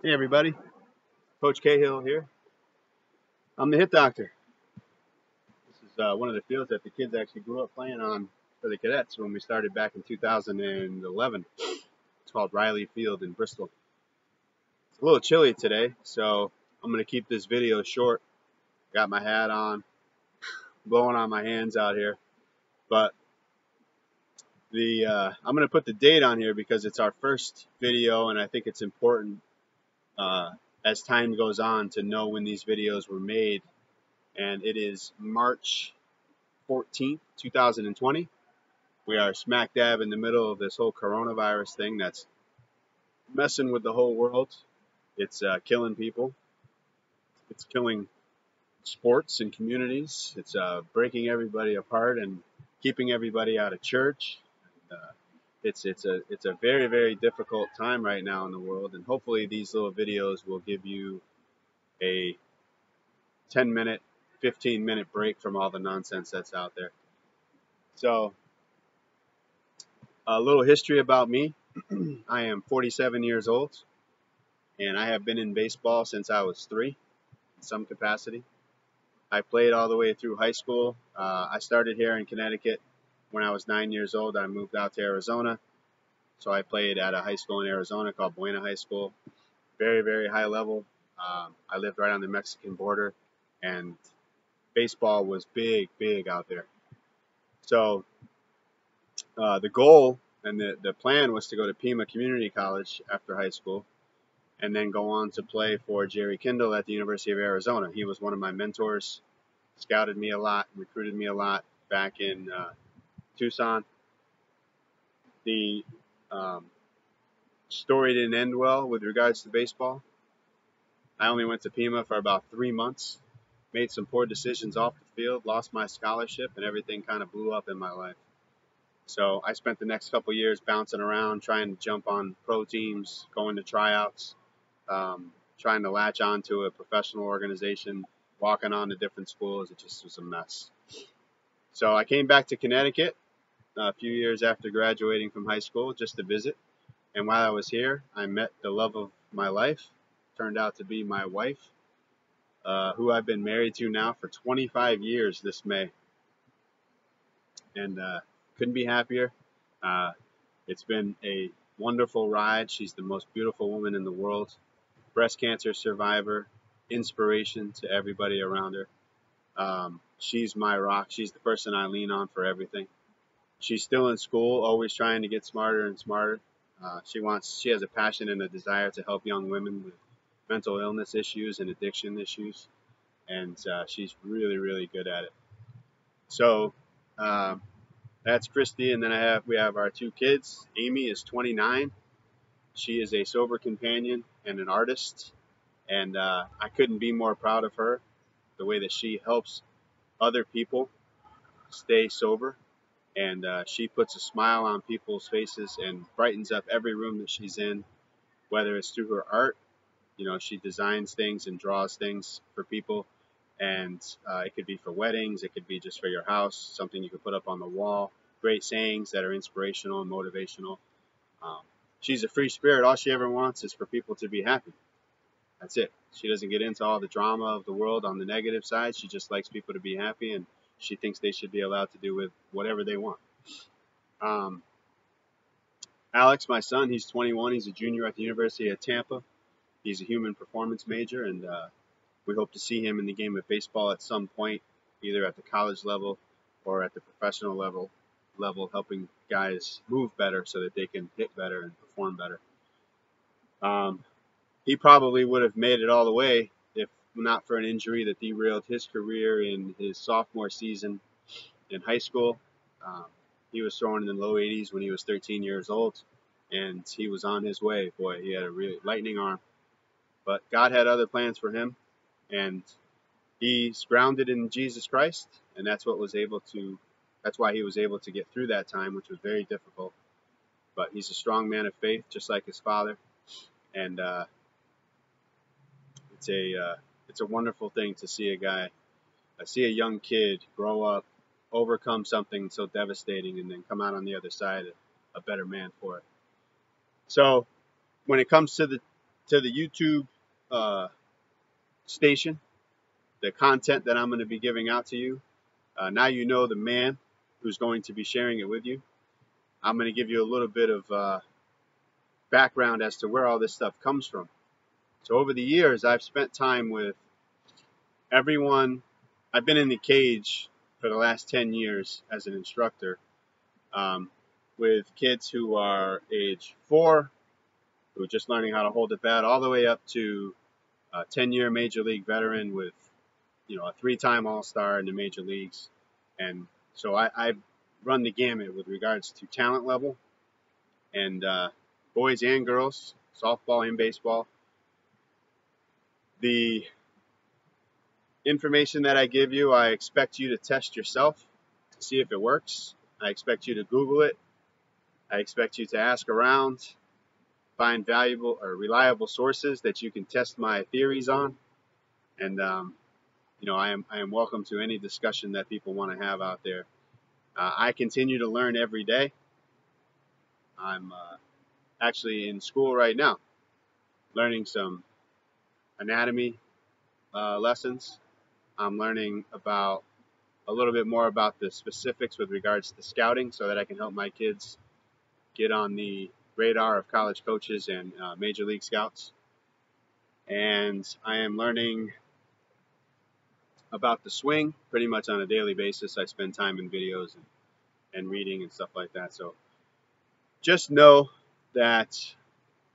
Hey everybody, Coach Cahill here. I'm the hit doctor. This is one of the fields that the kids actually grew up playing on for the cadets when we started back in 2011. It's called Riley Field in Bristol. It's a little chilly today, so I'm going to keep this video short. Got my hat on, blowing on my hands out here. But I'm going to put the date on here because it's our first video, and I think it's important uh, as time goes on to know when these videos were made. And it is March 14th, 2020. We are smack dab in the middle of this whole coronavirus thing that's messing with the whole world. It's killing people. It's killing sports and communities. It's breaking everybody apart and keeping everybody out of church. It's a very very difficult time right now in the world, and hopefully these little videos will give you a 10-minute, 15-minute break from all the nonsense that's out there. So a little history about me. I am 47 years old, and I have been in baseball since I was 3 in some capacity. I played all the way through high school. I started here in Connecticut when I was 9 years old. I moved out to Arizona, so I played at a high school in Arizona called Buena High School. Very, very high level. I lived right on the Mexican border, and baseball was big, big out there. So the goal and the plan was to go to Pima Community College after high school and then go on to play for Jerry Kindle at the University of Arizona. He was one of my mentors, scouted me a lot, recruited me a lot back in Tucson. The story didn't end well with regards to baseball. I only went to Pima for about 3 months, made some poor decisions off the field, lost my scholarship, and everything kind of blew up in my life. So I spent the next couple years bouncing around, trying to jump on pro teams, going to tryouts, trying to latch on to a professional organization, walking on to different schools. It just was a mess. So I came back to Connecticut a few years after graduating from high school just to visit. And while I was here, I met the love of my life. Turned out to be my wife, who I've been married to now for 25 years this May. And couldn't be happier. Uh, it's been a wonderful ride. She's the most beautiful woman in the world. Breast cancer survivor, inspiration to everybody around her. She's my rock. She's the person I lean on for everything. She's still in school, always trying to get smarter and smarter. She has a passion and a desire to help young women with mental illness issues and addiction issues, and she's really, really good at it. So that's Christy, and then we have our 2 kids. Amy is 29. She is a sober companion and an artist, and I couldn't be more proud of her. The way that she helps other people stay sober, and she puts a smile on people's faces and brightens up every room that she's in, whether it's through her art. You know, she designs things and draws things for people, and it could be for weddings, it could be just for your house, something you could put up on the wall. Great sayings that are inspirational and motivational. Um, she's a free spirit. All she ever wants is for people to be happy. That's it. She doesn't get into all the drama of the world on the negative side. She just likes people to be happy, and she thinks they should be allowed to do with whatever they want. Um, Alex, my son, he's 21. He's a junior at the University of Tampa. He's a human performance major, and we hope to see him in the game of baseball at some point, either at the college level or at the professional level, helping guys move better so that they can hit better and perform better. He probably would have made it all the way if not for an injury that derailed his career in his sophomore season in high school. Um, he was throwing in the low 80s when he was 13 years old, and he was on his way. Boy, he had a really lightning arm. But God had other plans for him, and he's grounded in Jesus Christ, and that's why he was able to get through that time, which was very difficult. But he's a strong man of faith, just like his father, and it's a wonderful thing to see a young kid grow up, overcome something so devastating, and then come out on the other side a better man for it. So when it comes to the to the YouTube station, the content that I'm going to be giving out to you. Now you know the man who's going to be sharing it with you. I'm going to give you a little bit of background as to where all this stuff comes from. So over the years, I've spent time with everyone. I've been in the cage for the last 10 years as an instructor, with kids who are age 4, who are just learning how to hold a bat, all the way up to a 10-year major league veteran with, a 3-time All-Star in the major leagues. And so I've run the gamut with regards to talent level, and boys and girls, softball and baseball. The information that I give you, I expect you to test yourself to see if it works. I expect you to Google it. I expect you to ask around, find valuable or reliable sources that you can test my theories on. And, I am welcome to any discussion that people want to have out there. I continue to learn every day. I'm actually in school right now, learning some anatomy lessons. I'm learning about a little bit more about the specifics with regards to scouting so that I can help my kids get on the radar of college coaches and major league scouts. And I am learning about the swing pretty much on a daily basis. I spend time in videos and reading and stuff like that. So just know that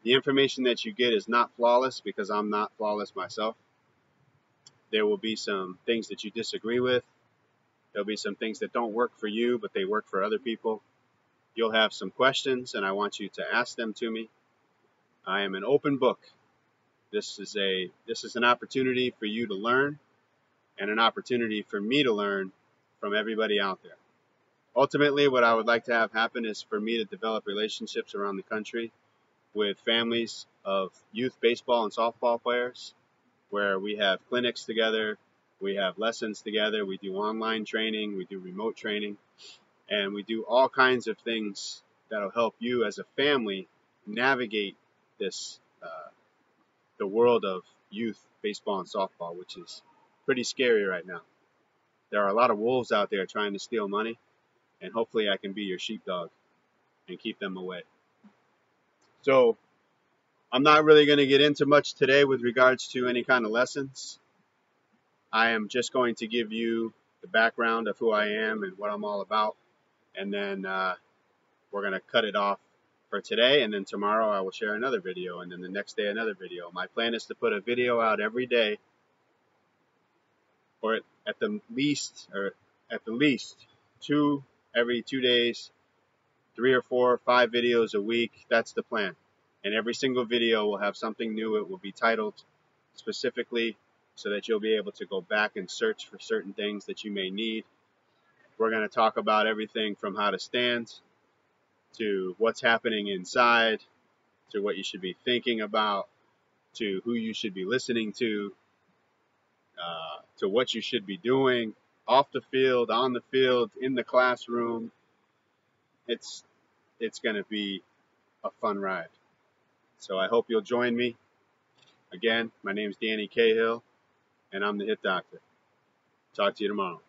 the information that you get is not flawless, because I'm not flawless myself. There will be some things that you disagree with. There'll be some things that don't work for you, but they work for other people. You'll have some questions, and I want you to ask them to me. I am an open book. This is an opportunity for you to learn, and an opportunity for me to learn from everybody out there. Ultimately, what I would like to have happen is for me to develop relationships around the country with families of youth baseball and softball players, where we have clinics together, we have lessons together, we do online training, we do remote training, and we do all kinds of things that'll help you as a family navigate this, the world of youth baseball and softball, which is pretty scary right now. There are a lot of wolves out there trying to steal money, and hopefully I can be your sheepdog and keep them away. So I'm not really going to get into much today with regards to any kind of lessons. I am just going to give you the background of who I am and what I'm all about, and then we're going to cut it off for today, and then tomorrow I will share another video, and then the next day another video. My plan is to put a video out every day, or at the least 2 every 2 days, 3 or 4 or 5 videos a week. That's the plan. And every single video will have something new. It will be titled specifically so that you'll be able to go back and search for certain things that you may need. We're going to talk about everything from how to stand, to what's happening inside, to what you should be thinking about, to who you should be listening to what you should be doing off the field, on the field, in the classroom. It's going to be a fun ride. So I hope you'll join me. Again, my name is Danny Cahill, and I'm the Hit Doctor. Talk to you tomorrow.